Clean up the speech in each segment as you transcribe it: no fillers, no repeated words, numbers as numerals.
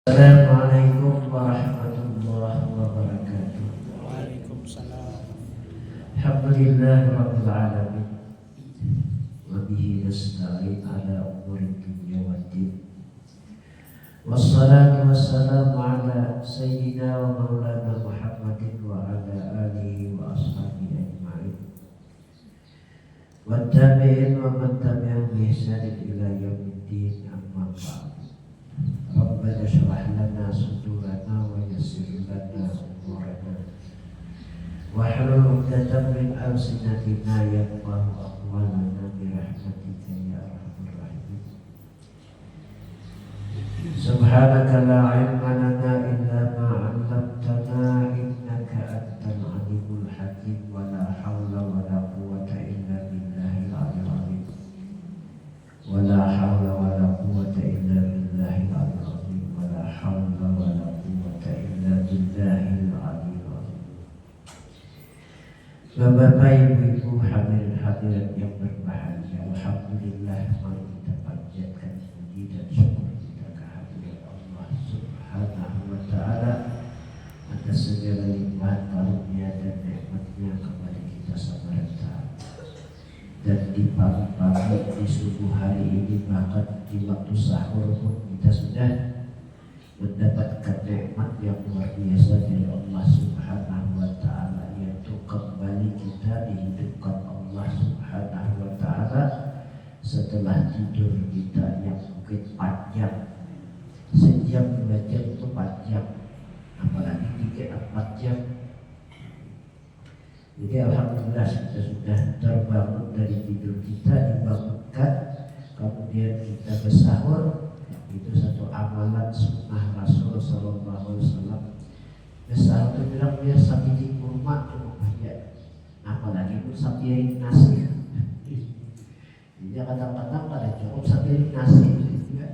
Assalamualaikum warahmatullahi wabarakatuh. Waalaikumsalam. Alhamdulillah rabbil alamin. Wa bihi nasta'in ala umuri dunya waddin. Wassalatu wassalamu ala sayyidina wa maulana Muhammadin wa ala alihi wa ashabihi ajma'in. Wa tabi'in wa man tabi'ahum bi ihsanin ila yaumiddin, amma ba'd. Rabbana shrah lana sudurana wa yassir lana umurana wahlul 'uqdatam min alsinatina yafqahu aqwalana bi rahmatika ya arhamar rahimin. Subhanaka la 'ilma lana illa ma 'allamtana innaka antal 'alimul hakim wa la haula wa la quwwata illa billahil 'aliyyil 'azim. Wa la haula wa la quwwata illa billahil 'aliyyil 'azim. Wa la haula wa la quwwata illa billahil 'aliyyil 'azim. Bapak, Ibu, hadirin yang berbahagia, alhamdulillah mari kita panjatkan puji dan syukur kita kehadirat Allah Subhanahu wa taala atas segala limpahan karunia dan nikmat-Nya kepada kita semata. Dan di pagi-pagi di subuh hari ini, bahkan di waktu sahur pun kita sudah mendapatkan nikmat yang luar biasa dari Allah Subhanahu wa taala, yaitu kembali kita dihidupkan Allah Subhanahu wa taala setelah tidur kita yang mungkin panjang. Sejam 2 jam itu panjang, apalagi 3-4 jam. Jadi alhamdulillah kita sudah terbangun dari tidur kita, dibangunkan, kemudian kita bersahur. Itu satu amalan sunnah Rasul Sallallahu Alaihi Wasallam. Bersahur itu bilang dia sabili kurma cukup banyak, apalagi pun sapiring nasi. Jadi kadang-kadang pada cukup sapiring nasi juga.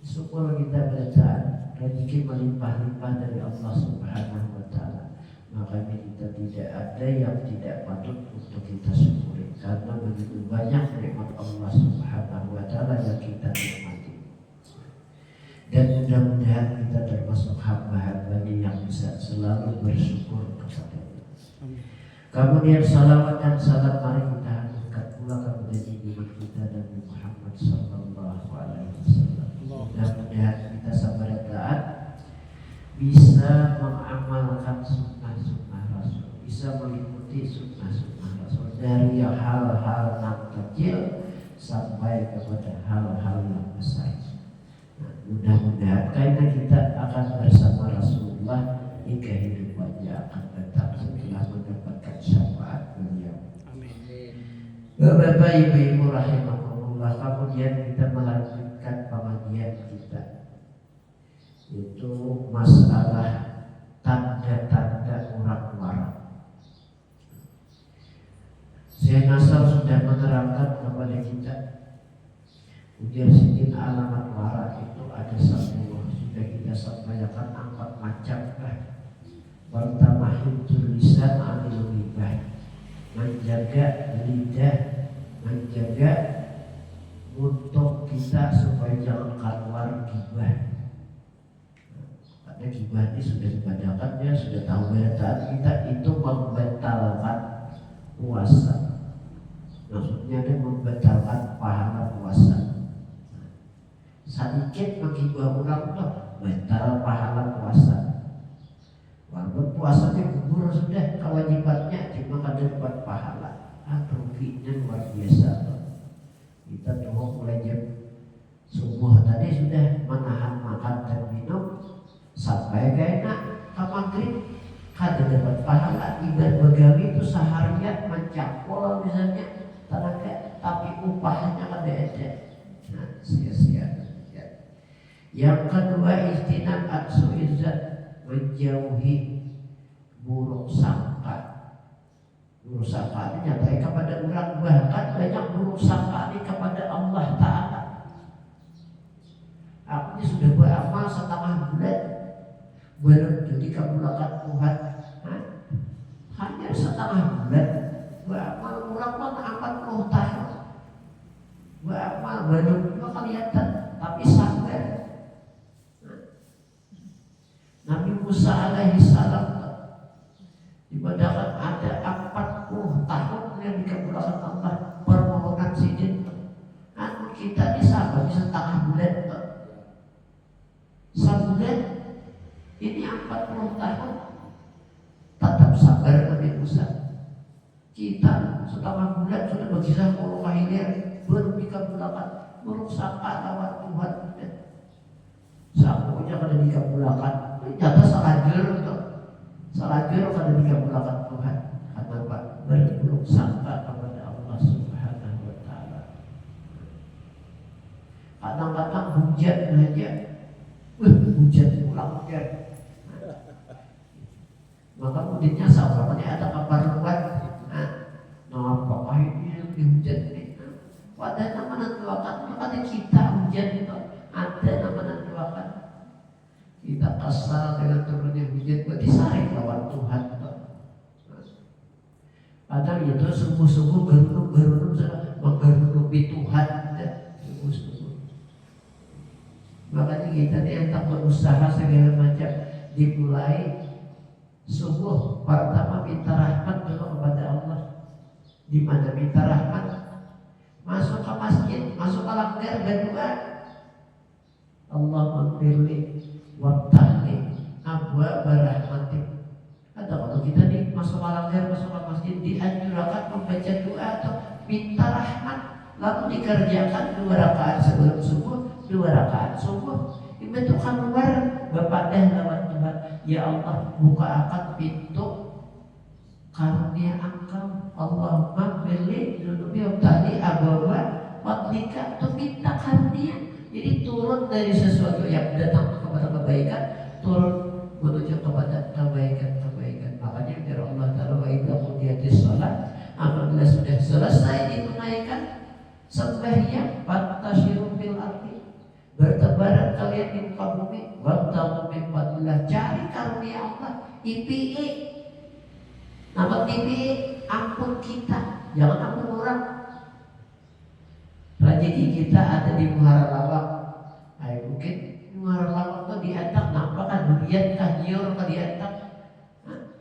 Syukur kita bacaan rezeki melimpah-limpah dari Allah Subhanahu wa taala. Makanya kita tidak ada yang tidak patut untuk kita syukuri, karena begitu banyak nikmat Allah Subhanahu wa taala yang kita nikmati. Dan mudah-mudahan kita termasuk hamba-hambanya yang bisa selalu bersyukur kepada-Nya. Kemudian salawat dan salam mari kita haturkan pula kepada junjungan kita Nabi Muhammad sallallahu alaihi wasallam. Mudah-mudahan kita sabar taat bisa mengamalkan sunnah-sunnah Rasul, bisa mengikuti sunnah-sunnah Rasul dari hal-hal yang kecil sampai kepada hal-hal yang besar. Nah, mudah-mudahan karena kita akan bersama Rasulullah hingga kehidupannya akan datang setelah mendapatkan syafaat beliau. Bapak Ibu rahimakumullah, kemudian kita melanjutkan pengajian kita, itu masalah tanda-tanda orang warak. Syekh Nasr sudah menerangkan kepada kita, ujar sidin alamat warak itu ada 10, sudah kita sampaikan 4 macam. Pertama, hifdzul lisan anil ghibah, menjaga lidah, menjaga untuk kita supaya jangan keluar ghibah. Karena ghibah ini sudah dibacakan, ya sudah tahu bacaan kita itu membatalkan puasa. Maksudnya dia membatalkan pahala puasa. Sedikit menghibah orang batal pahala puasa. Walaupun puasanya gugur sudah, kewajibannya cuma kada dapat pahala. Ruginya luar biasa. Kita doa mulai jam subuh tadi sudah menahan makan dan minum sampai enak ke maghrib, kada dapat pahala. Ibarat begawi itu seharian mencakol misalnya tenaga, tapi upahnya kada ada. Nah, sia-sia. Yang kedua, istinab an-su'izat, menjauhi buruk sangka. Buruk sangka ini nyatanya kepada orang, bahkan banyak buruk sangka ini kepada Allah Ta'ala. Aku ini sudah beramal setengah bulan, belum jadi kabulkan Tuhan. Hanya setengah bulan beramal, orang 40 tahun beramal, belum juga kelihatan, tapi sabar. Musa alaihi salam dibadakan ada 40 tahun yang dikabulkan Allah permohonan sidin. Kita ini sabar bisa setengah bulan sebulan, ini 40 tahun tetap sabar Nabi Musa. Kita setengah bulan sudah berkisah puluh lahir belum dikabulkan, belum sampai lawan Tuhan. Sakunya kada dikabulkan, nyata salajur kada dikabulkan Tuhan. Kenapa? Belum sampai kepada Allah Subhanahu wa Ta'ala. Kadang-kadang hujan aja, hujan pulang hujan. Maka mudiknya sahabatnya ada keperluan. Apakah ini hujan ini? Ada nama menentukan, maka kita hujan itu ada nama menentukan. Kita kesal dengan turunnya hujan, berarti saring lawan Tuhan. Padahal itu sungguh-sungguh gerunung sudah menggerunupi Tuhan. Sungguh-sungguh. Makanya kita ini yang tak berusaha segala macam dimulai sungguh pertama minta rahmat dulu kepada Allah. Di mana minta rahmat? Masuk ke masjid, masuk ke langgar berdoa. Allahumma firli waftahli abwaab rahmatik. Ada kalau kita nih masuk ke langgar, masuk ke masjid dianjurkan membaca doa atau minta rahmat, lalu dikerjakan 2 rakaat sebelum subuh, 2 rakaat subuh. Itu kan luar bapadah lawan Tuhan. Ya Allah, buka akan pintu karunia Engkau. Allahumma firli dunubi waftahli abwaab fadlika, itu minta karunia. Jadi turun dari sesuatu yang datang kepada kebaikan, turun menuju kepada kebaikan. Makanya dari Allah Ta'ala wa idza qudiyatis shalah, apabila sudah selesai ditunaikan sembahyang, fantashiru fil ardi, bertebaran kalian di muka bumi, wabtaghu min fadlillah, cari karunia Allah. IPE, nama IPE, ampun kita, jangan ampun orang. Rezeki kita ada di muara lawak. Mungkin di muara lawak itu diantak, nampakkan durian kah nyiur kah diantak.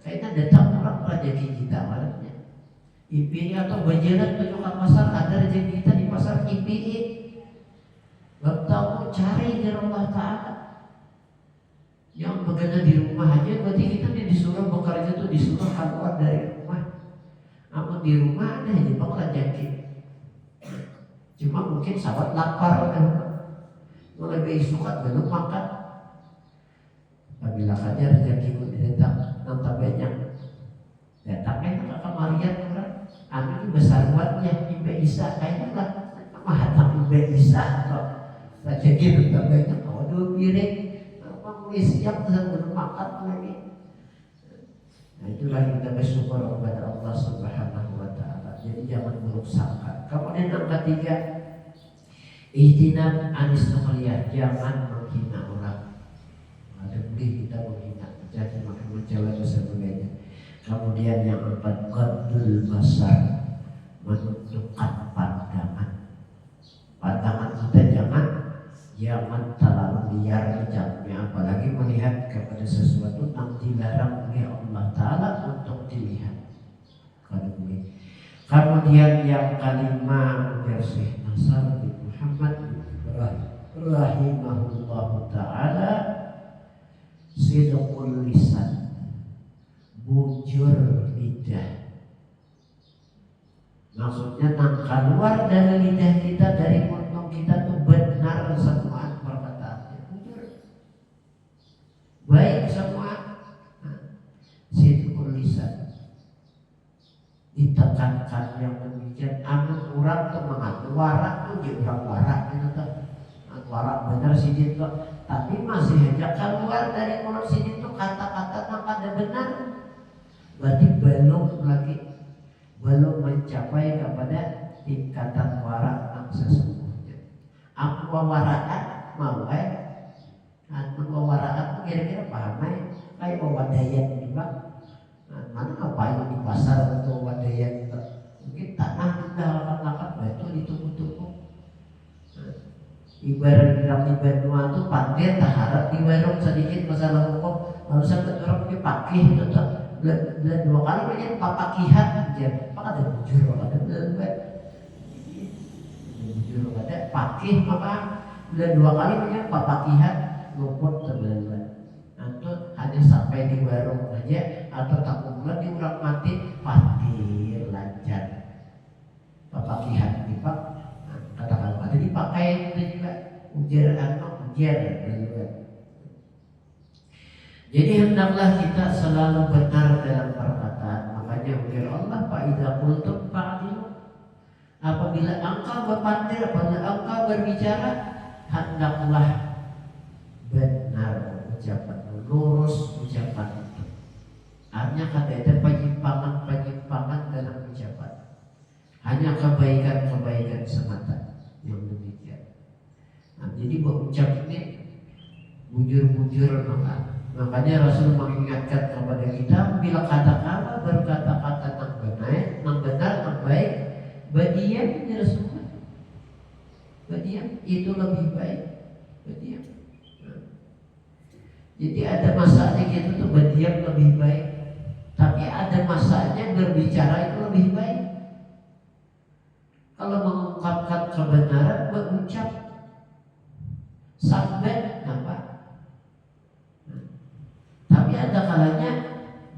Kayaknya datang orang rezeki kita malamnya. IPE atau bajaran tunjukkan pasar, ada rezeki kita di pasar IPE. Tahu cari dari Allah Ta'ala. Yang bekerja di rumah aja, berarti kita disuruh bekerja itu disuruh keluar dari rumah. Namun di rumah ada aja bang rezeki. Cuma mungkin sahabat lapar kan, lebih suka belum makan. Apabila saja rezeki itu datang, nanti banyak datangnya ke kemarian orang. Amin besar buatnya Ibu Isa kayaknya lah, mahatang Ibu Isa atau rezeki itu banyak. Kalau 2 piring, orang mulai siap belum makan lagi. Nah itulah kita bersyukur kepada Allah Subhanahu wa Ta'ala. Jadi jangan buruk sangka. Kemudian yang ketiga, ijtinab anis sukhliyah, jangan menghina orang. Ada boleh kita menghina, jadi makin mencela dan sebagainya. Kemudian yang keempat, qadul basar, menundukkan pandangan. Pandangan kita jangan terlalu liar jamnya, apalagi melihat kepada sesuatu yang dilarang oleh Allah Ta'ala untuk dilihat. Kemudian yang kelima, Syekh Nasr bin Muhammad rahimahullah Ta'ala, sidqul lisan, bujur lidah. Maksudnya keluar dari lidah kita, dari mulut kita tuh benar semua perkataannya, bujur, baik semua. Sidqul lisan, ditekankan yang demikian. Amun orang tuh mengatur warak tuh dia orang warak gitu tuh, warak benar sidin tuh, tapi masih aja keluar dari mulut sidin tuh kata-kata yang kada benar, berarti belum mencapai kepada tingkatan warak yang sesungguhnya. Aku wawaraan mau aku wawaraan kira-kira paham kayak wadayat di bang. Mana ngapain di pasar untuk wadayat? Mungkin tanah kita lakat-lakat batu ditumpuk-tumpuk. Ibarat bilang di Bandung itu pandir tak harap di warung sedikit masalah hukum kalau sampai orang punya pakih itu tuh belah 2 kali banyak papakihan aja. Apa ada bujur ada belah bujur ada pakih maka belah 2 kali banyak papakihan luput sebelah. Atau hanya sampai di warung aja atau tak bulan di urang mati pasti lancar papakihan dipak katakan ada dipakai itu juga ujar ujar. Jadi hendaklah kita selalu benar dalam perkataan. Makanya ujar Allah fa idza qultum fa'dilu. Apabila engkau berpandai, apabila engkau berbicara, hendaklah benar ucapan, lurus ucapan itu. Artinya kata itu penyimpangan dalam ucapan. Hanya kebaikan semata yang demikian. Nah, jadi berucap ini bujur-bujur makanya Rasul mengingatkan kepada kita bila kata-kata berkata-kata yang benar, yang baik, berdiam ya Rasulullah. Berdiam itu lebih baik. Berdiam. Nah. Jadi ada masanya kita tuh berdiam lebih baik, tapi ada masanya berbicara itu lebih baik. Kalau mengungkapkan kebenaran berucap sampai apa? Tapi ada kalanya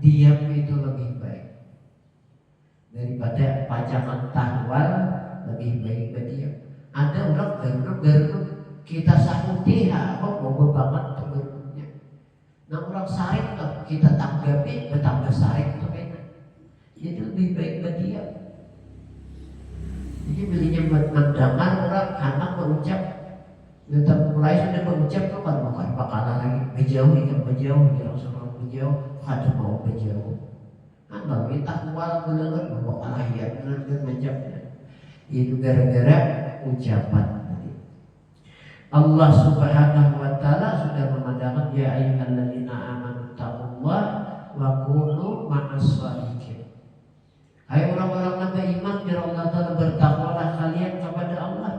diam itu lebih baik daripada pajangan tahwal, lebih baik berdiam. Ada orang gerut kita sakuti apa bobo banget gerutnya. Nah orang sarik kita tanggapi betambah sarik itu enak. Jadi lebih baik berdiam. Jadi belinya mendengar orang anak berucap, kita mulai sudah berucap tuh kan bakalan lagi berjauh ya Rasulullah berjauh, ada mau berjauh. Anda minta kual bener bawa ayat bener menjawabnya. Itu gara-gara ucapan tadi. Allah Subhanahu wa taala sudah memandangkan ya ayyuhalladzina amanu taqullaha wa kunu ma'as-shadiqin. Hai orang-orang yang beriman, ya Allah Ta'ala, bertakwalah kalian kepada Allah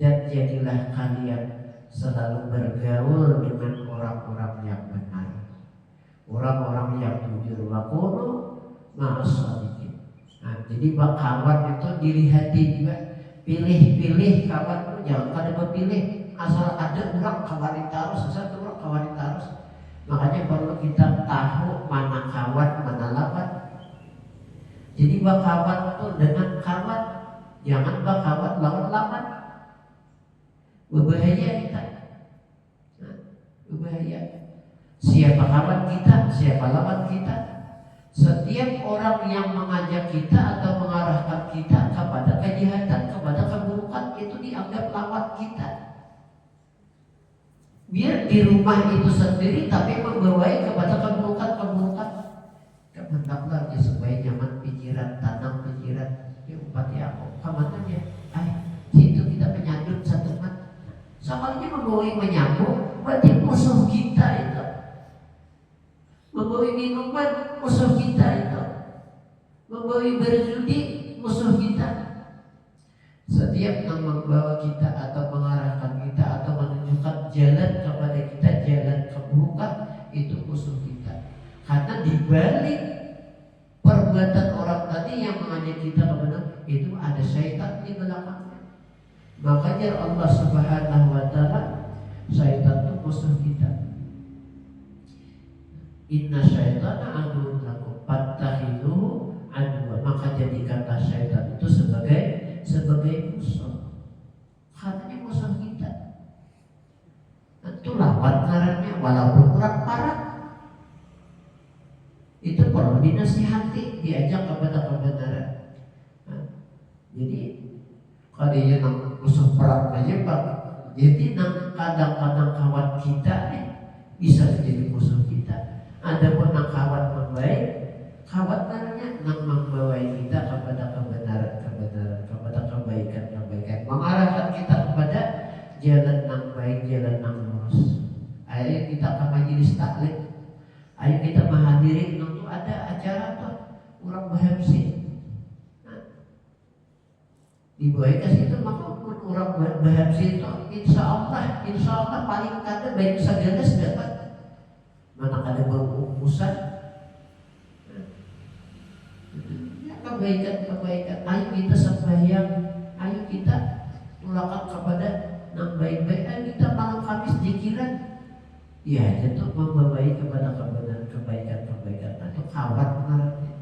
dan jadilah kalian selalu bergaul dengan orang-orang yang benar, orang-orang yang jujur. Wa kunu ma'as-shadiqin. Nah, jadi kawan itu dilihati juga, pilih-pilih kawan itu, jangan pada berpilih asal ada orang kawan terus, asal ada orang kawan terus. Makanya perlu kita tahu mana kawan, mana lawan. Jadi berkawan itu dengan kawan, jangan berkawan lawan-lawan. Berbahaya kita. Nah, berbahaya. Siapa kawan kita, siapa lawan kita. Setiap orang yang mengajak kita atau mengarahkan kita kepada kejahatan, kepada keburukan, itu dianggap lawan kita. Biar di rumah itu sendiri tapi membawai kepada keburukan-keburukan. Hendaklah ya supaya nyaman pikiran, tanam pikiran. Ya upati aku kamananya. Situ kita menyambut satu teman. Soalnya membawa menyambut, berarti musuh kita itu. Membawa minuman, musuh kita itu. Membawa berjudi, musuh kita. Setiap yang membawa kita atau mengarahkan kita atau menunjukkan jalan kepada kita, jalan keburukan, itu musuh kita. Karena dibalik perbuatan orang tadi yang mengajak kita kepada itu ada syaitan di belakangnya. Makanya Allah Subhanahu wa taala, syaitan itu musuh kita. Inna syaitana aduwwun lakum fattakhiduhu aduwwa. Maka jadikanlah syaitan itu sebagai musuh. Katanya musuh kita. Itu lawan karanya walaupun kurang parah. Itu perlu dinasihati, diajak kepada kebenaran. Nah, jadi kalau dia musuh perang aja Pak, jadi kadang-kadang kawan kita nih bisa jadi musuh kita. Ada pun kawan membaik, kawannya yang membawa kita kepada kebenaran, kepada kebaikan, mengarahkan kita kepada jalan yang baik, jalan yang lurus. Ayo kita ke majelis taklim. Ayo kita menghadiri untuk ada acara tuh orang berhabsi. Nah, dibawa ke situ maka orang berhabsi itu insya Allah paling kada baik segala dapat. mana ada berumusan. Ya, kebaikan. Ayo kita sembahyang, ayo kita melakukan kepada yang baik-baik. Ayo kita malam Kamis zikiran. Ya, itu membawa kepada kebaikan. Itu kawan menariknya.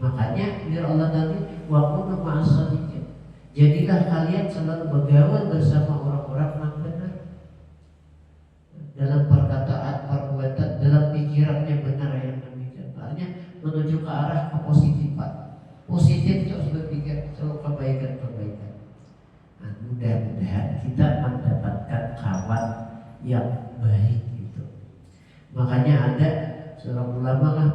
Makanya biar Allah tadi waktu masa dikit. Jadilah kalian selalu bergaul bersama orang-orang yang benar. Dalam perkataan, perbuatan, dalam pikirannya benar yang demikian. Artinya menuju ke arah kepositifan. Positif terus berpikir selalu kebaikan. Nah, mudah-mudahan kita mendapatkan kawan yang baik itu. Makanya ada seorang ulama lah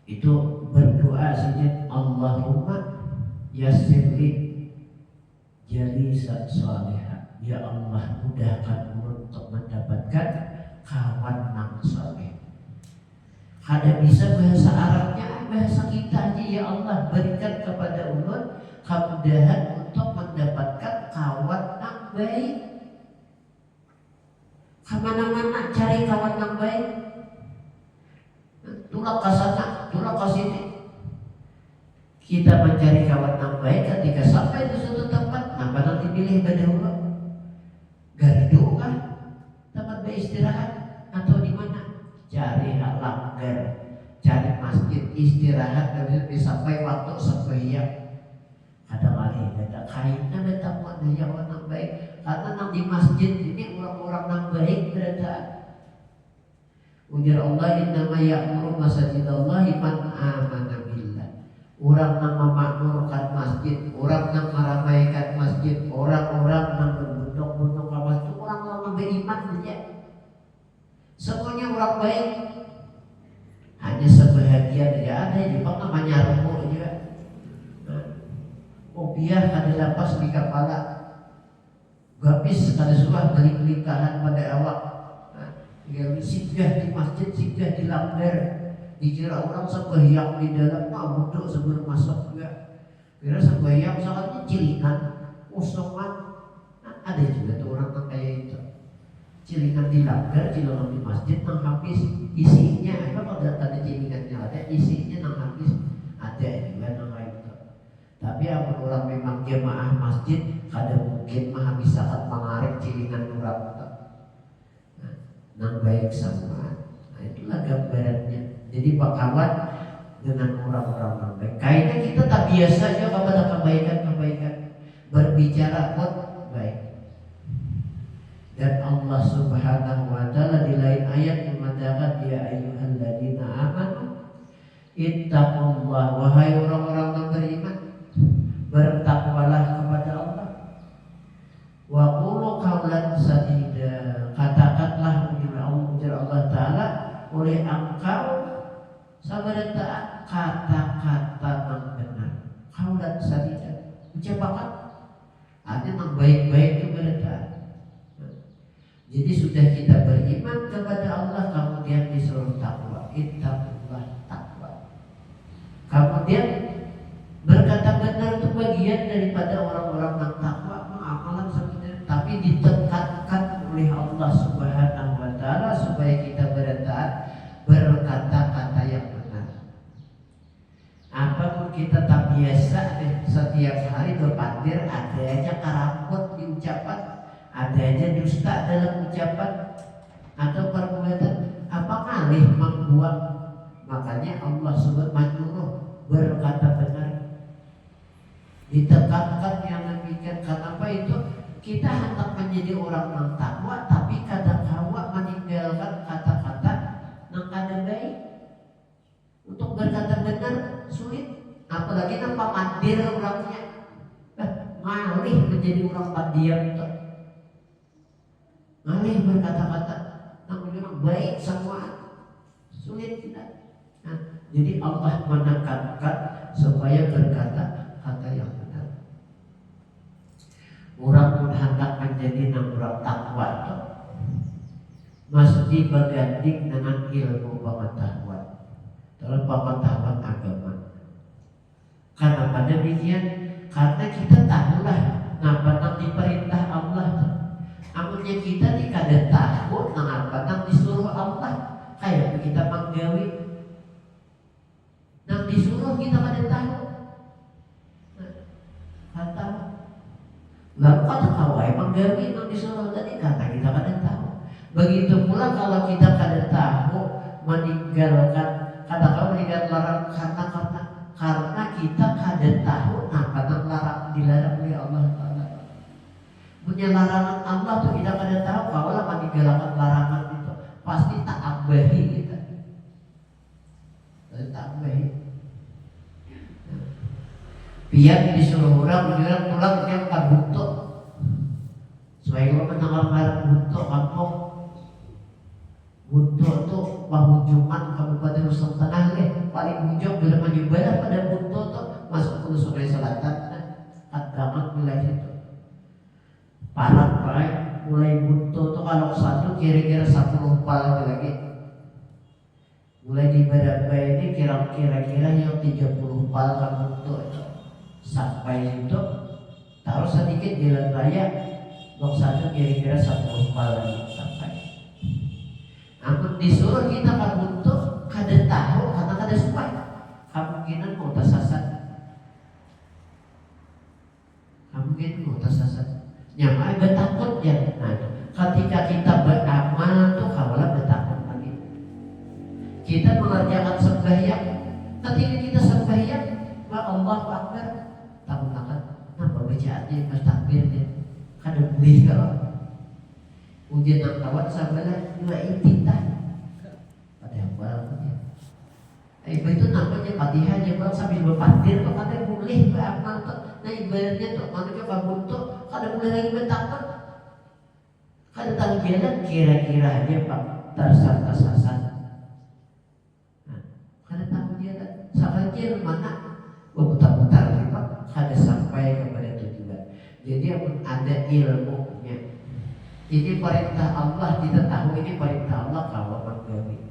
itu berdoa saja, Allahumma yassirli jalisan salihah. Ya Allah, mudahkan untuk mendapatkan kawan yang saleh. Ada bisa bahasa Arabnya, bahasa kita aja. Ya Allah, berikan kepada ulun kemudahan untuk mendapatkan kawan yang baik. Kemana-mana cari kawan yang baik. Tulak ke sana, tulak ke sini. Kita mencari kawan yang baik ketika sampai di suatu tempat. Apa nanti pilih berdahulu? Gardu kah? Tempat beristirahat atau di mana? Cari langgar, cari masjid istirahat dan sampai waktu sembahyang. Kadang-kadang ada kainnya ada mana yang orang baik. Karena di masjid ini orang-orang yang baik berada. Ujar Allah, innama ya'muru masajidallahi man amana billah. Orang yang memakmurkan masjid, orang yang meramaikan masjid, orang-orang yang berbunduk-bunduk ke masjid, orang-orang yang beriman saja. Semuanya orang baik. Hanya sebahagian saja ada juga namanya rumur juga. Kopiah ada lapas di kepala. Gapis kada suah beri pelikahan pada awak. Yang singgah di masjid, singgah di langgar. Dikira orang sembahyang di dalam duduk sebelum masuk juga. Kira sembahyang sangatnya cilingan, kosongan. Ada juga tuh orang yang kayak itu. Cilingan di langgar, cilingan di masjid, nang habis isinya. Apa kalau ada cilingannya ada, isinya nang habis ada juga nang kayak itu. Tapi orang memang jemaah masjid, kadang mungkin mah misalkan mengarik cilingan orang nang baik sama. Nah itulah gambarannya. Jadi berkawan dengan orang-orang yang baik. Kayaknya kita tak biasa aja kepada kebaikan. Berbicara pun baik. Dan Allah Subhanahu wa taala di lain ayat mengatakan, ya ayyuhalladzina amanu ittaqullah, wahai orang-orang yang beriman, bertakwalah kepada Allah. Wa qulu qawlan sadida, katakanlah ujar Allah taala oleh engkau sabarataan kata-kata yang benar. Qawlan sadida, ucapan artinya yang baik-baik itu berataan. Jadi sudah kita beriman kepada Allah, kemudian disuruh takwa, ittaqullah, takwa. Kemudian berkata benar itu bagian daripada orang-orang yang takwa, amalan sebenarnya, tapi ditekankan oleh Allah Subhanahu wa taala supaya kita berkata-kata yang benar. Apapun kita tak biasa setiap hari berpandir, ada aja karambut di ucapan, ada aja dusta dalam ucapan atau perbuatan. Apa ngalih membuat? Makanya Allah Subhanahu berkata benar. Ditekankan yang demikian. Kenapa itu? Kita hendak menjadi orang yang takwa, tapi kadang hawa meninggalkan kata-kata yang kada baik. Untuk berkata benar sulit, apalagi nampak mandir orangnya. Ngalih menjadi orang pendiam, ngalih berkata-kata yang orang baik semua sulit kita. Nah, jadi Allah menekankan supaya berkata-kata yang benar. Orang pun hendak menjadi orang takwa itu mesti berganding dengan ilmu pengetahuan dalam pengetahuan agama. Karena pada demikian, karena kita tahulah apa yang diperintah Allah. Amunnya kita tidak tahu apa yang kita manggawi. Nang disuruh kita kada tahu. Kada tahu. Lalu kata kawai manggawi nang disuruh tadi kata kita kada tahu. Begitu pula kalau kita kada tahu meninggalkan kata-kata meninggalkan larang kata-kata karena kita kada tahu apa yang dilarang oleh Allah Taala. Punya larangan Allah tuh kita kada tahu kalau meninggalkan larangan itu pasti tak abahi kita. Tak abahi. Biar disuruh orang pulang dia bukan butuh. Supaya kalau mendengar butuh kampung butuh tuh Pahujuman Kabupaten Nusa Tenggara paling ujung bila menyebar pada butuh tuh masuk ke Sungai Selatan Kadangan wilayah itu. Parang mulai butuh tuh kalau satu kira-kira 10 pal lagi. Mulai di Badaba ini kira-kira yang 30 pal kan butuh itu. Sampai itu taruh sedikit jalan raya blok 1 kira-kira 10 pal lagi sampai. Namun disuruh kita kan butuh kada tahu karena kada suka kemungkinan mau tersasar. Kemungkinan mau tersasar. Nyamai bertakut ya. Nah, ketika kita beramal tuh kawalah bertakut lagi. Kita mengerjakan sembahyang. Ketika kita sembahyang, Allahu Akbar, takut kenapa bacaannya bertakbirnya kada boleh kalau ujian yang kawan sabalah dua intitah pada yang balanya. Itu namanya Fatihah aja bang sambil berpatir kok kada boleh beramal tuh. Nah ibaratnya tuh manusia kamu tuh kada boleh lagi bertakut. Kada tahu jalan kira-kira aja pak tersasar. Nah, kada tahu jalan. Sahaja mana berputar-putar lagi pak kada sampai kepada tujuan. Jadi ada ilmunya. Ini perintah Allah kita tahu ini perintah Allah kalau menggawi.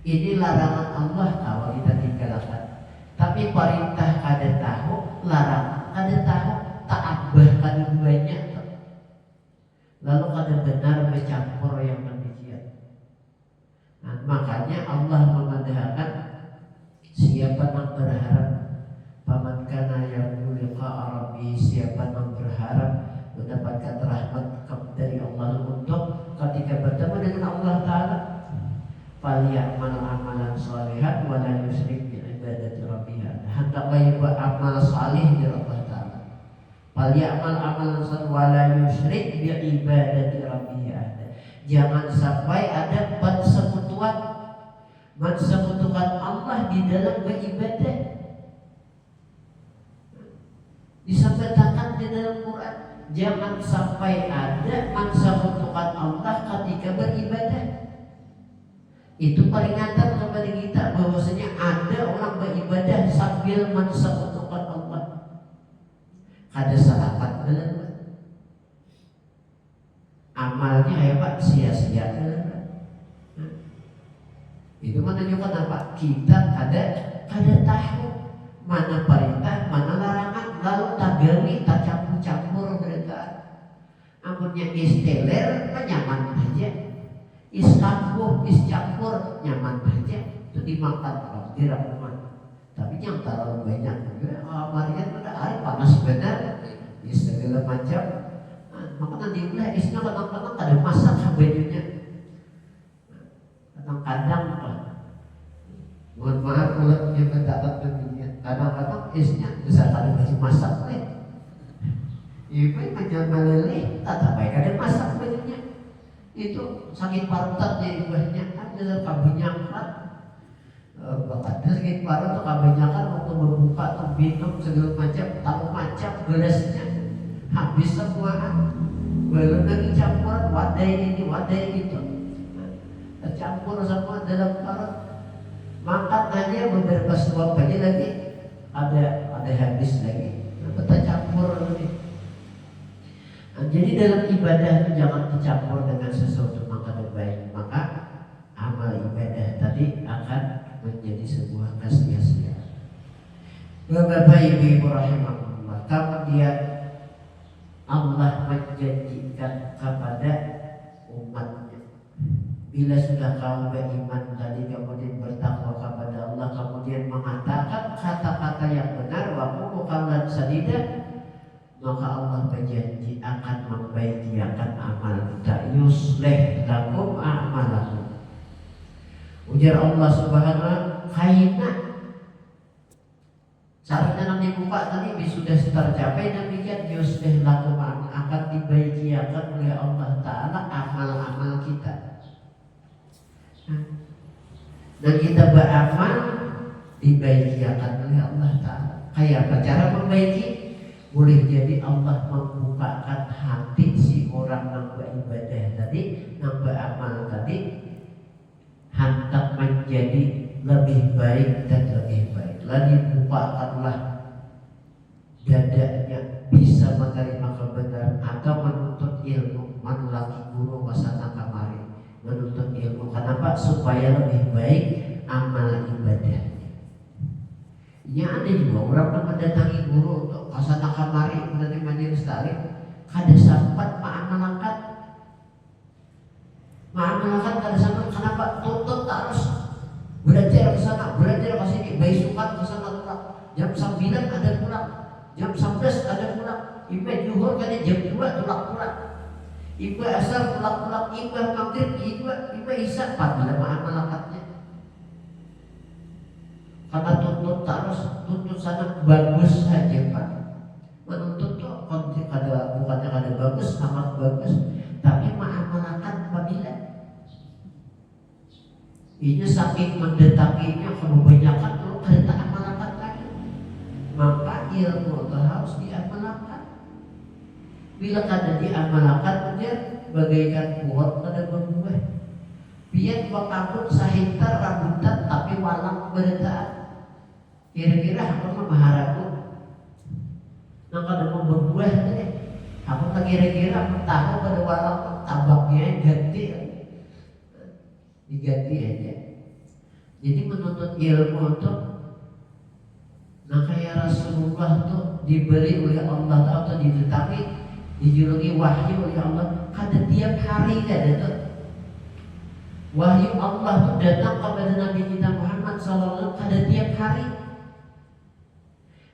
Ini larangan Allah kalau kita tinggalkan. Tapi perintah kada tahu, larangan kada tahu, tak abah kada duanya. Lalu kada benar bercampur yang demikian. Nah, makanya Allah memandangkan siapa yang berharap paman kana yarju liqa'a rabbi, siapa yang berharap mendapatkan rahmat dari Allah untuk ketika bertemu dengan Allah Ta'ala falyamal amalan sholihan wa la yusyrik bi ibadati rabbih. Hendaklah buat amal salih dari Allah Ta'ala. Falyamal amalan sholihan wa la yusyrik bi ibadati rabbih. Jangan sampai ada mensekutukan Allah di dalam beribadah. Disampaikan di dalam Quran, jangan sampai ada mensekutukan Allah ketika beribadah. Itu peringatan kepada kita bahwasanya ada orang beribadah sambil mensekutukan Allah. Kada salapat dalam amalnya hebat sia-sia dalam. Itu menunjukkan apa? Kita kada tahu mana perintah, mana larangan, lalu tagawi, tak campur-campur mereka. Amunnya isteler, nyaman aja. Iskampuh, iscampur, nyaman aja. Itu dimakan kalau di rumah. Tapi yang terlalu banyak, marian pada hari panas benar, segala macam. Maka nanti ulah isinya kadang-kadang ada masak bajunya. Kadang-kadang apa? Mohon maaf kalau yang mendapat demikian. Kadang-kadang isinya bisa kada baju masak nih. Ibu menjaga leleh, tak baik ada masak bajunya. Itu sakit parutan jadi banyak ada kabinyakan. Bahkan sakit parut tuh kabinyakan waktu berbuka tuh minum segala macam gelasnya habis semuaan. Belum lagi campuran wadai ini itu. Tercampur semua dalam parut. Makan aja beberapa suap aja lagi ada habis lagi. Kita campur lagi. Jadi dalam ibadah itu jangan dicampur dengan sesuatu yang kada baik, maka amal ibadah tadi akan menjadi sebuah kesia-siaan. Bapak Ibu rahimahullah, kemudian Allah menjanjikan kepada umatnya, bila sudah kau beriman tadi kemudian bertakwa kepada Allah, kemudian mengatakan kata-kata yang benar, wa qulu qawlan sadida, maka Allah berjanji akan membahagiakan amal kita. Yuslih lakum a'malakum. Ujar Allah Subhanahu wa ta'ala, kaina caranya nanti buka tadi sudah tercapai demikian. Yuslih lakum akan dibahagiakan oleh Allah Ta'ala amal-amal kita. Dan kita beramal dibahagiakan oleh Allah Ta'ala. Kayak apa cara membaiki? Boleh jadi Allah membukakan hati si orang yang beribadah tadi, yang beramal tadi, hendak menjadi lebih baik dan lebih baik. Lalu bukakanlah dadanya bisa menerima kebenaran atau menuntut ilmu, menulaki guru wasana kamari, menuntut ilmu. Kenapa? Supaya lebih baik amal ibadahnya. Ya ada juga orang yang mendatangi guru untuk wasana kamari, menerima majelis taklim, kada sempat ma'amalakan kada sempat. Kenapa? Tuntut terus belajar ke sana, belajar ke sini, baisukan ke sana pulang. Jam 9 ada pulang, jam 11 ada pulang. Ibu zuhur kan jam 2 pulang. Ibu asar pulang, ibu maghrib, ibu isya, apabila ma'amalakatnya. Karena tuntut terus, tuntut sana bagus saja Pak. Menuntut tuh bukannya kada bagus, amat bagus, tapi ma'amalakan apabila ini saking mendetakinya kebanyakan tuh kada amalkan lagi. Maka ilmu itu harus diamalkan. Bila kada diamalkan dia bagaikan pohon kada berbuah. Biar bakabut sahintar rambutan tapi walang berdaan. Kira-kira aku memaharaku nang kada mau berbuah tadi. Aku tak kira-kira aku tahu pada walang tabaknya diganti aja. Jadi menuntut ilmu tuh, nah kayak Rasulullah tuh diberi oleh Allah atau didatangi, dijuluki wahyu oleh Allah. Kada tiap hari kada tuh wahyu Allah tuh datang kepada Nabi kita Muhammad SAW. Kada tiap hari,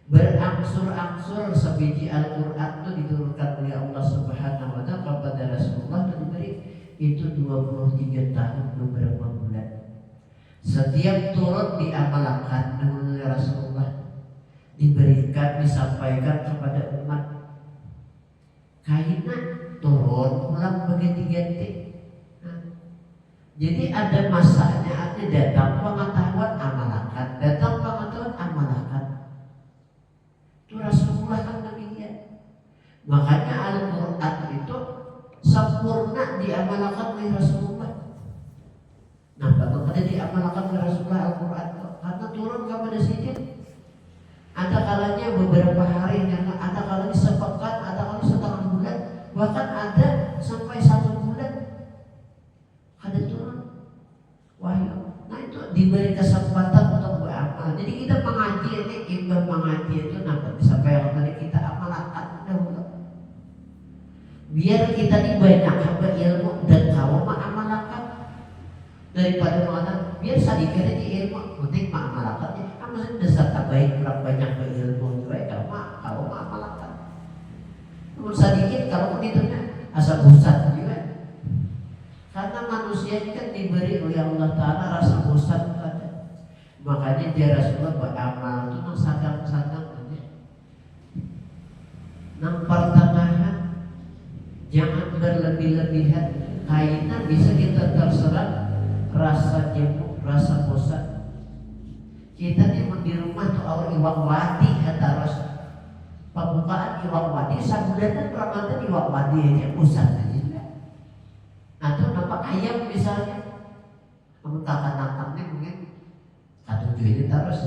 berangsur-angsur sebiji Al-Quran itu diturunkan oleh Allah Subhanahu wa ta'ala kepada Rasulullah dan diberi itu 23 tahun beberapa bulan. Setiap turun diamalkan oleh Rasulullah, diberikan, disampaikan kepada umat. Kaina turun pulang berganti-ganti. Jadi ada masanya, ada datang pengetahuan amalkan, datang pengetahuan amalkan. Itu Rasulullah kan demikian. Makanya Al-Quran itu sempurna diamalkan oleh Rasulullah. Nah, kalau pada diamalkan oleh Rasulullah Al-Quran karena turun kepada sini, ada kalanya beberapa hari, ada kalanya sepekan, ada kalanya setengah bulan, bahkan ada sampai 1 bulan ada turun wahyu. Nah itu diberi kesempatan untuk beramal. Jadi kita mengaji ini, imbang mengaji itu nampak disampaikan tadi kita amalkan dahulu. Biar kita ini banyak hamba ilmu dan tahu ma'amalakan daripada mengatakan biar sedikit aja ilmu, penting ma'amalakannya. Kan maksudnya dasar tak baik kurang banyak berilmu juga kalau ma'amalakan. Namun sedikit kalau menitanya asal bosan juga. Karena manusia ini kan diberi oleh Allah Ta'ala rasa bosan ada. Makanya dia Rasulullah beramal itu nang sadang-sadang aja, nang pertengahan. Jangan berlebih-lebihan. Kaitan bisa kita terserap rasa jenuh, rasa bosan. Kita di rumah tuh awal iwak wadi harus pembukaan iwak wadi sabulatan Ramadan iwak wadi aja bosan aja. Atau nampak ayam misalnya, kamu takkan-takkannya mungkin katujuh ini terus.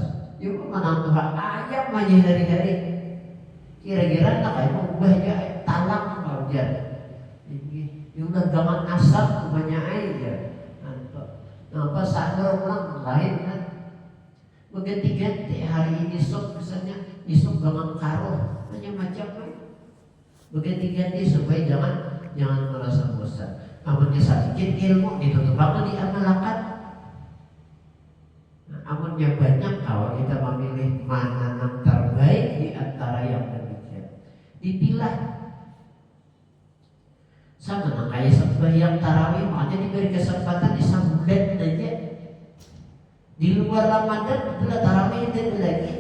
Yuk menantu ayam aja hari-hari. Kira-kira tak kayak mau ubah aja talang wajar. Yung naggaman asap banyak aja. Apa sahur ulang lain kan? Berganti-ganti hari ini sok misalnya, besok gaman karo, macam-macam kan? Berganti-ganti supaya jangan merasa bosan. Namanya sedikit ilmu ditutup waktu diamalkan. uangnya banyak, kalau kita memilih mana yang terbaik di antara yang demikian, dipilah. Sama nah, kayak sembahyang tarawih, makanya diberi kesempatan di sebulan aja. Di luar Ramadan itulah tarawih itu lagi.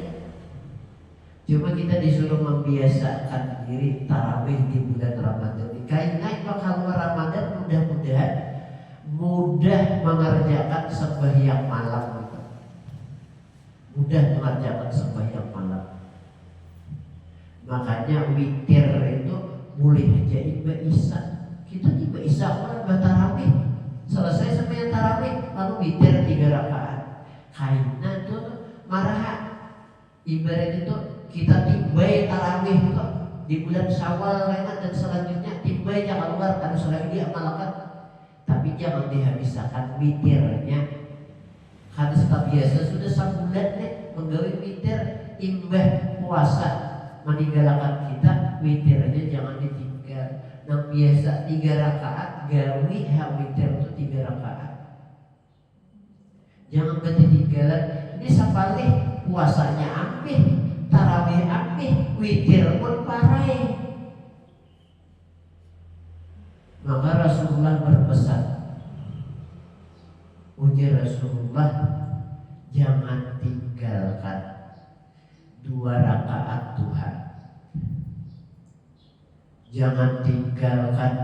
Cuma kita disuruh membiasakan diri tarawih di bulan Ramadan. Karena kalau Ramadan mudah-mudahan mudah mengerjakan sembahyang malam. Mudah mengerjakan sembahyang malam. Makanya witir itu boleh aja iba isya. Kita tiba isya orang tarawih, selesai sembahyang tarawih lalu witir 3 rakaat. Karena tuh marah ibarat itu kita tibai tarawih itu di bulan Syawal dan selanjutnya tibai jangan keluar karena selagi dia amalkan, tapi jangan dihabiskan witirnya. Karena setelah biasa sudah sebulan nih menggawi witir imbah puasa meninggalkan kita, witirnya jangan ditinggal. Nah biasa 3 rakaat gawi witir itu 3 rakaat. Jangan ketinggalan. Ini sapalih puasanya ampih, tarawih ampih, witir pun parai. Maka Rasulullah berpesan, ujar Rasulullah, jangan tinggalkan 2 rakaat duha. Jangan tinggalkan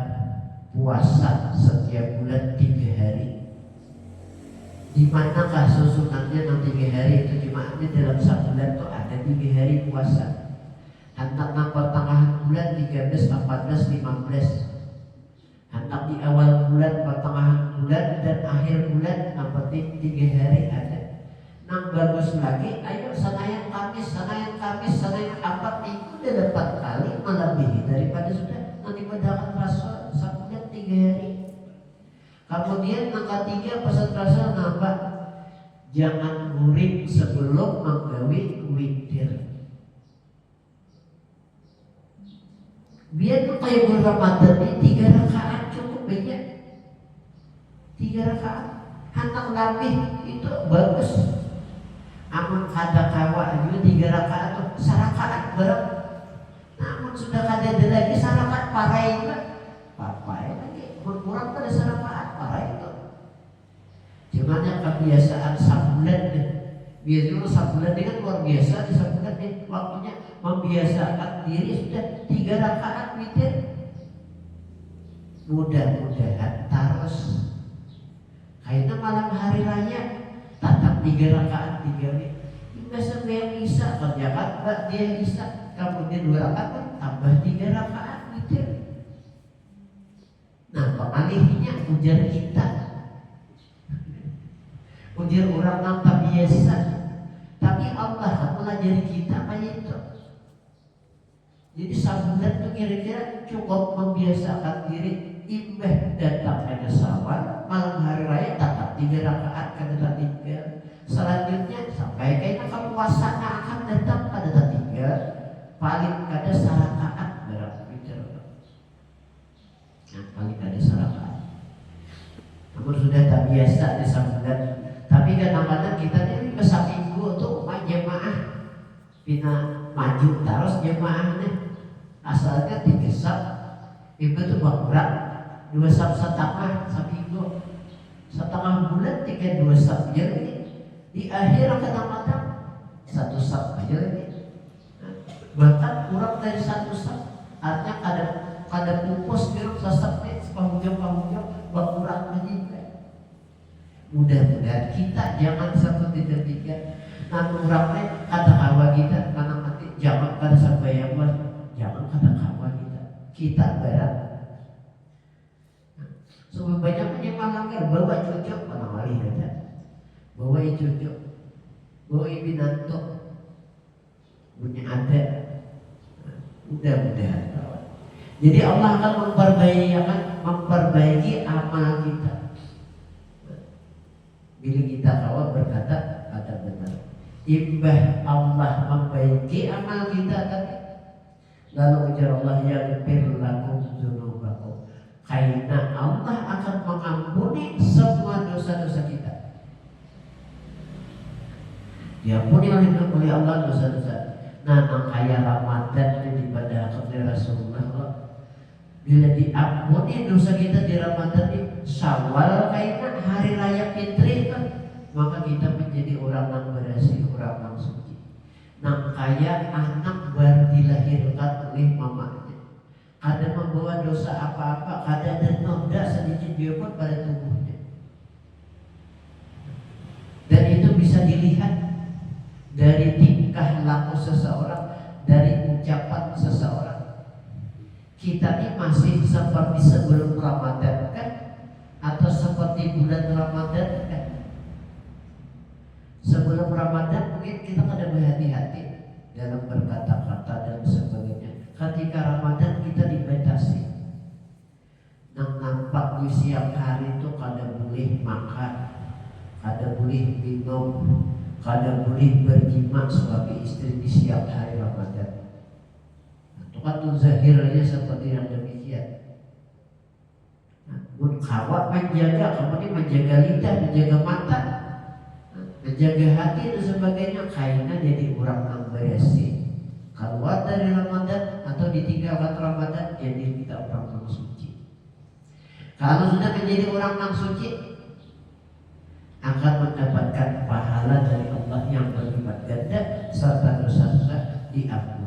puasa setiap bulan 3 hari. Di manakah susunannya 3 hari itu? Jemaahnya dalam sebulan itu ada 3 hari puasa. Hendak pertengahan bulan 13, 14, 15. Hendak di awal bulan, pertengahan bulan dan akhir bulan, yang penting 3 hari ada. Nang bagus lagi, ayo Senayan Kamis, Senayan Kamis, Senayan Ahad itu udah 4 kali melebihi daripada sudah nanti pada rasa sebulan 3 hari. Kemudian angka 3 pesan Rasul nambah, jangan guring sebelum menggawi witir. Biar kayak bulan Ramadan ini 3 rakaat cukup banyak. 3 rakaat hendak lebih itu bagus. Amun kada kawa juga 3 rakaat tuh sarakaat berapa? Namun sudah kada ada lagi sarakaat parai juga. Papai lagi berkurang pada sarakaat parai itu. Cuman yang kebiasaan sebulan deh. Biasanya sebulan ini kan luar biasa, di sebulan nih waktunya membiasakan diri sudah 3 rakaat witir. Mudah-mudahan terus. Kayaknya malam hari raya tatap 3 rakaat 3 witir. Biasa yang bisa kerjakan dia bisa. Kemudian 2 rakaat tambah 3 rakaat witir. Nah pengalihnya ujar kita, ujar orang yang tak biasa. Tapi Allah akan melajari kita kayak itu. Jadi sebulan itu kira-kira cukup membiasakan diri imbah datang pada Syawal, malam hari raya tatap 3 rakaat kada tinggal. Selanjutnya sampai kayaknya kepuasannya akan datang pada 3, paling kada sarakaat berapa witir. Nah, paling kada sarakaat. Namun sudah tak biasa di sebulan. Tapi kadang-kadang kita ini besar minggu tuh jemaah pina maju terus jemaahnya. Asalnya 3 sab, itu tuh berkurang 2 sab setengah seminggu, setengah bulan 2 sab aja lagi. Di akhir kadang-kadang 1 sab aja lagi. Bahkan kurang dari 1 sab, artinya kada pupus biru sesabnya sepahujung berkurang lagi. Mudah-mudahan kita jangan seperti ketika nanti orangnya kata kawa kita karena nanti jangan kada sampai yang jangan kata kawa kita berat. Semua banyak menyemangkan bawa cocok mana kali ada, bawa cocok, bawa binatto punya ada. Mudah-mudahan. Jadi Allah akan memperbaiki amal kita. Bila kita kawal berkata ada benar. Imbah Allah memperbaiki amal kita tadi. Lalu ujar Allah yaghfir lakum dzunubakum. Karena Allah akan mengampuni semua dosa-dosa kita. Diampuni oleh Allah dosa-dosa. Nah, makanya Ramadan yang dibadahkan oleh Rasulullah. Bila diampuni dosa kita di Ramadan ini, Syawal kayaknya hari raya Fitri kan, maka kita menjadi orang yang bersih, orang yang suci. Nah, kayak anak baru dilahirkan oleh mamanya, ada membawa dosa apa-apa, ada noda sedikit biopun pada tubuhnya, dan itu bisa dilihat dari tingkah laku seseorang, dari ucapan seseorang. Kita ini masih seperti sebelum Ramadan kan? Atau seperti bulan Ramadan kan? Sebelum Ramadan mungkin kita kada berhati-hati dalam berkata-kata dan sebagainya. Ketika Ramadan kita dibatasi. Nampak di siang hari itu kada boleh makan, kada boleh minum, kada boleh berjima suami istri di siang hari Ramadan. Kan zahirnya seperti yang demikian. Kawat menjaga, kemudian menjaga lidah, menjaga mata, menjaga hati dan sebagainya. Kayaknya jadi orang yang bersih. Keluar dari Ramadan atau ditinggalkan Ramadan, jadi kita orang yang suci. Kalau sudah menjadi orang yang suci, akan mendapatkan pahala dari Allah yang berlipat ganda serta dosa-dosa diampuni.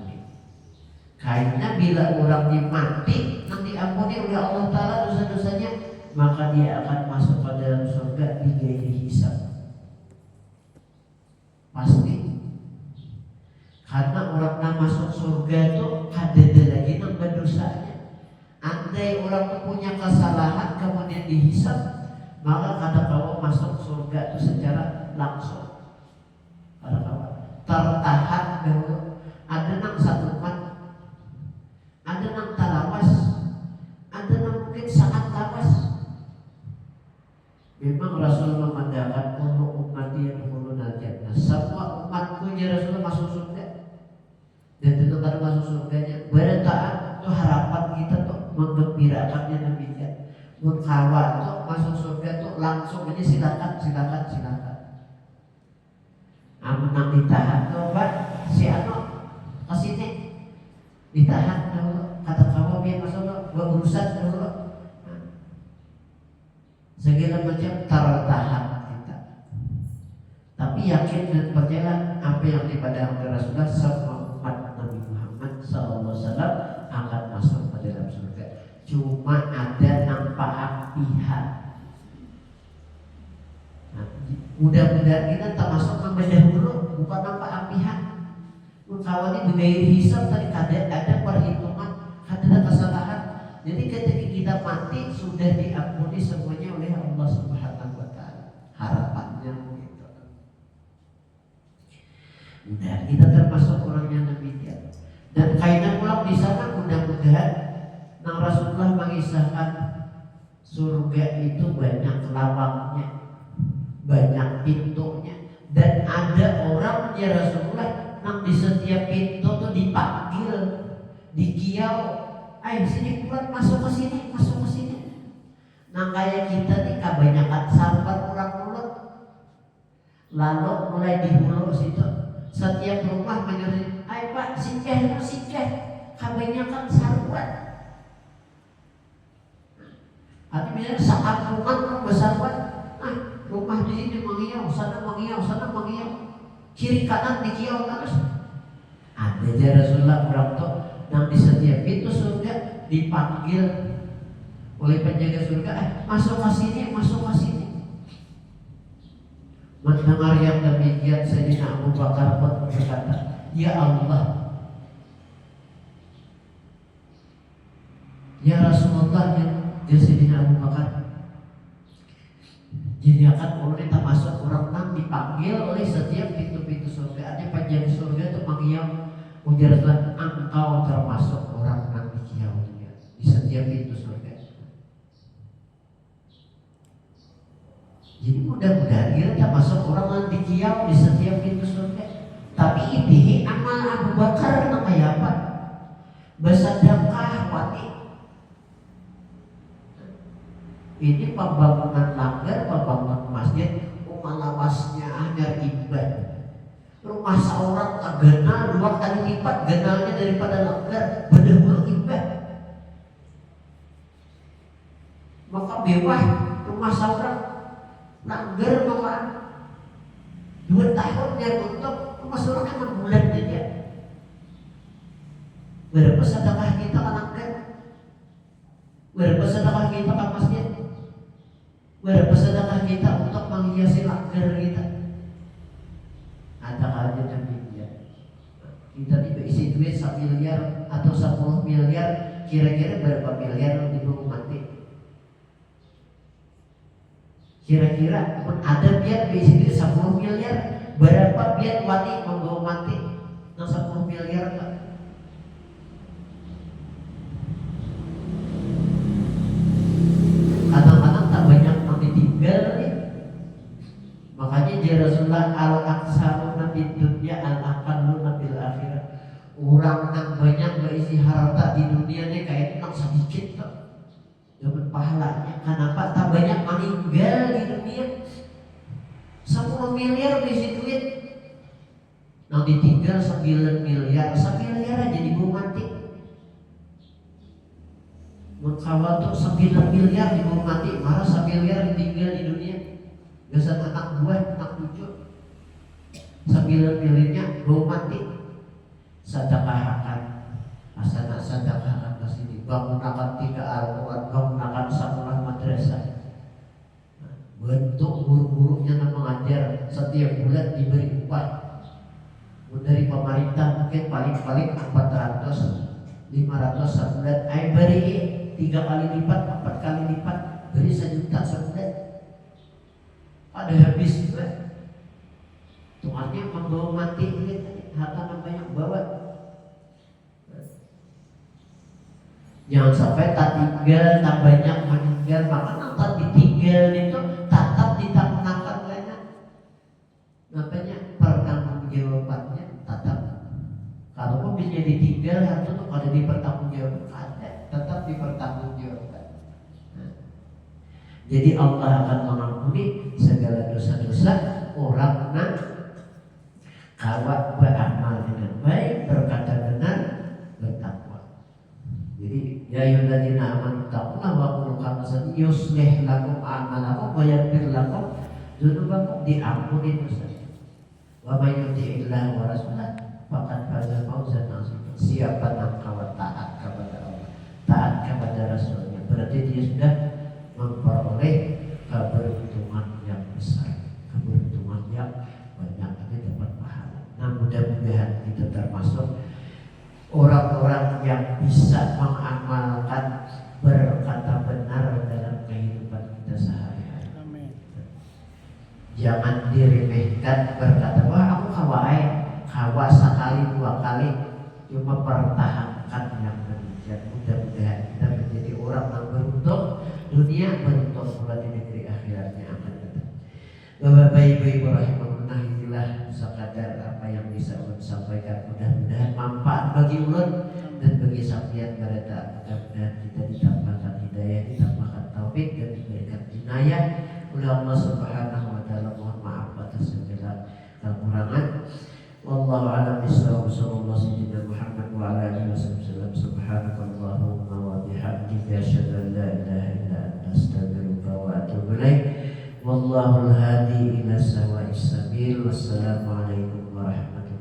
Kayaknya bila orang mati nanti ampuni oleh Allah Ta'ala dosa-dosanya, maka dia akan masuk ke dalam surga bighairi hisab. Pasti. Karena orang yang masuk surga itu ada lagi nambah dosanya. Andai orang punya kesalahan kemudian dihisab, maka kata-kata masuk surga itu secara langsung. Kata-kata tertahan dahulu. Ada nang satu umat, ada nang talawas, ada nang mungkin sangat lawas. Memang Rasulullah memandangkan kullu ummati yadkhuluna jannah. Semua umatku ya Rasulullah masuk surga. Dan tentu kalau masuk surganya bertaat itu harapan kita tuh menggembirakannya demikian. Kawan tuh masuk surga tuh langsung aja silakan. Nang ditahan tuh Pak si Ano kesini ditahan dulu, kata kamu biar masuk gua urusan dulu. Segala macam tertahan kita. Tapi yakin dan percaya apa yang dipadang oleh Rasulullah, semua umat Nabi Muhammad SAW akan masuk ke dalam surga. Cuma ada nampak pihak. Mudah-mudahan kita termasuk membedah dulu, bukan nampak pihak. Kalau ini bagaimana hisab tadi ada perhitungan, ada kesalahan. Jadi ketika kita mati sudah diampuni semuanya oleh Allah Subhanahu wa Ta'ala. Harapannya begitu. Mudah kita termasuk orang yang demikian. Dan kaitan pulang di sana mudah-mudahan Nang Rasulullah mengisahkan surga itu banyak lawangnya, banyak pintunya, dan ada orang ya Rasulullah nang di setiap pintu tuh dipanggil, dikiau. Ayo sini pulang, masuk ke sini. Nah kayak kita nih kebanyakan sahabat orang mulut, lalu mulai di hulu situ setiap rumah menyuruh, ayo Pak singgah, kebanyakan sahabat. Artinya sekampungan orang bersahabat, rumah di sini mengiau, sana mengiau, kiri kanan dikiau terus. Ada aja Rasulullah orang tuh yang di setiap pintu surga dipanggil oleh penjaga surga, masuk ke sini. Mendengar yang demikian Sayyidina Abu Bakar pun berkata, ya Allah, ya Rasulullah, ya Sayyidina Abu Bakar, jadi akan kalau kita masuk orang nang dipanggil oleh setiap pintu-pintu surga. Ada penjaga surga itu mengiau, ujarlah engkau termasuk orang nang dikiau di setiap pintu surga. Jadi mudah-mudahan kita masuk orang yang dikiau di setiap pintu surga. Tapi ini amal Abu Bakar itu kayak apa? Bersedekah wati. Ini pembangunan langgar, pembangunan masjid, umalawasnya agar ibadah. Rumah seorang tak genal 2 kali lipat genalnya daripada langgar. Benar-benar imbah. Maka mewah rumah seorang langgar maka 2 tahun dia tutup. Rumah seorang 6 bulan saja. Berapa sedekah kita ke langgar? Berapa sedekah kita ke masjid? Berapa sedekah kita untuk menghiasi langgar kita? Ada aja demikian. Kita diisi duit 1 miliar atau 10 miliar, kira-kira berapa miliar di buku mati? Kira-kira ada biar diisi duit 10 miliar, berapa biar wani membawa mati? Nah 10 miliar Pak. Kadang-kadang tak banyak yang ditinggal nih. Makanya dia Rasulullah al-aksaruna fid dunya al-aqalluna fil akhirah. Orang yang banyak berisi harta di dunia ini kayak orang sedikit kok. Dapat pahalanya. Kenapa? Tak banyak meninggal di dunia. 10 miliar berisi duit. Nah ditinggal 9 miliar. 1 miliar aja dibawa mati. Kalau tuh 9 miliar dibawa mati, malah 1 miliar ditinggal di dunia. Biasa anak buah, anak cucu 9 miliarnya bawa mati. Sedekahkan, asana sedekahkan ke sini, bangunakan 3 Al-Quran, bangunakan sekolah madrasah. Bentuk guru-gurunya yang mengajar setiap bulan diberi upah. Dari pemerintah mungkin paling-paling 400, 500 sebulan. Beri 3 kali lipat, 4 kali lipat, beri 1 juta sebulan. Ada habis juga. Tuhannya membawa mati harta yang banyak bawa. Jangan sampai tak tinggal, tak banyak meninggal. Maka nanti ditinggal itu tetap ditanggungan lainnya. Makanya pertanggungjawabannya tetap. Kalau mobilnya ditinggal, harta itu kalau dipertanggungjawabkan, tetap dipertanggungjawabkan. Jadi Allah akan mengampuni segala dosa-dosa orang yang kawat beramal dengan baik, berkata benar, bertakwa. Jadi ya ayyuhalladzina amanu taqullaha wa qulu qawlan yuslih lakum a'malakum wa yaghfir lakum dzunubakum, diampuni dosa. Wa may yuti'illah wa rasulahu faqad faza fawzan 'azima. Siapa yang kawat taat kepada Allah, taat kepada Rasulnya, berarti dia sudah memperoleh keberuntungan yang besar, keberuntungan yang banyak, ini dapat pahala. Nah mudah-mudahan kita termasuk orang-orang yang bisa mengamalkan berkata benar dalam kehidupan kita sehari-hari. Amin. Jangan diremehkan berkata, wah aku kawa sekali 2 kali, cuma pertahankan yang demikian. Mudah-mudahan kita menjadi orang yang beruntung dunia, beruntung pula di negeri akhiratnya akan datang. Bapak Ibu rahimahullah, inilah sekadar apa yang bisa ulun sampaikan. Mudah-mudahan manfaat bagi ulun dan bagi sampeyan berada. Mudah-mudahan kita ditambahkan hidayah, ditambahkan taufik dan diberikan inayah oleh Allah Subhanahu wa taala. Mohon maaf atas segala kekurangan. Wallahu a'lam bishawab. Sallallahu sayyidina Muhammad wa ala alihi wasallam. Subhanakallahumma wa bihamdika asyhadu an la ilaha illa anta astaghfiruka wa atubu ilaik. Wallahul hadi ila sawa'is sabil. Wassalamualaikum warahmatullahi